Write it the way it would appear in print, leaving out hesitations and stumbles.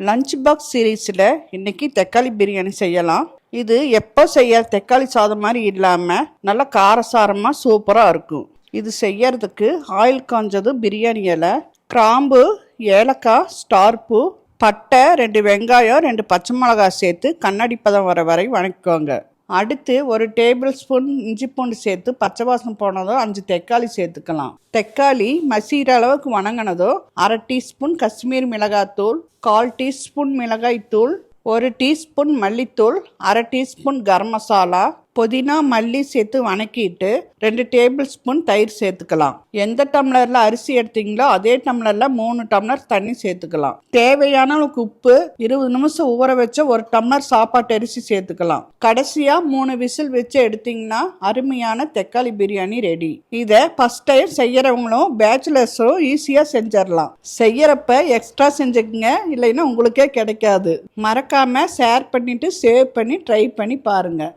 Lunch box சீரீஸில் இன்றைக்கி தக்காளி பிரியாணி செய்யலாம். இது எப்போ செய்ய தக்காளி சாதம் மாதிரி இல்லாமல் நல்லா காரசாரமாக சூப்பராக இருக்கும். இது செய்யறதுக்கு ஆயில் காஞ்சது, பிரியாணி இலை, கிராம்பு, ஏலக்காய், ஸ்டார் பூ, பட்டை, 2 வெங்காயம், 2 பச்சை மிளகாய் சேர்த்து கண்ணாடி பதம் வர வரை வணக்கிக்கோங்க. அடுத்து 1 டேபிள் ஸ்பூன் இஞ்சி பூண்டு சேர்த்து பச்சை வாசம் போனதும் 5 தக்காளி சேர்த்துக்கலாம். தக்காளி மசிகிற அளவுக்கு வணங்கினதோ 1/2 டீஸ்பூன் காஷ்மீர் மிளகாய்த்தூள், 1/4 டீஸ்பூன் மிளகாய்த்தூள், 1 டீஸ்பூன் மல்லித்தூள், 1/2 டீஸ்பூன் கரம் மசாலா, புதினா, மல்லி சேர்த்து வணக்கிட்டு 2 டேபிள் ஸ்பூன் தயிர் சேர்த்துக்கலாம். எந்த டம்ளரில் அரிசி எடுத்தீங்களோ அதே டம்ளரில் 3 டம்ளர் தண்ணி சேர்த்துக்கலாம். தேவையான அளவுக்கு உப்பு, 20 நிமிஷம் ஊற வச்ச 1 டம்ளர் சாப்பாட்டு அரிசி சேர்த்துக்கலாம். கடைசியாக 3 விசில் வச்சு எடுத்தீங்கன்னா அருமையான தக்காளி பிரியாணி ரெடி. இதை ஃபர்ஸ்ட் டைம் செய்யறவங்களும் பேச்சுலர்ஸும் ஈஸியாக செஞ்சிடலாம். செய்யறப்ப எக்ஸ்ட்ரா செஞ்சுக்கங்க, இல்லைன்னா உங்களுக்கே கிடைக்காது. மறக்காம ஷேர் பண்ணிட்டு சேவ் பண்ணி ட்ரை பண்ணி பாருங்க.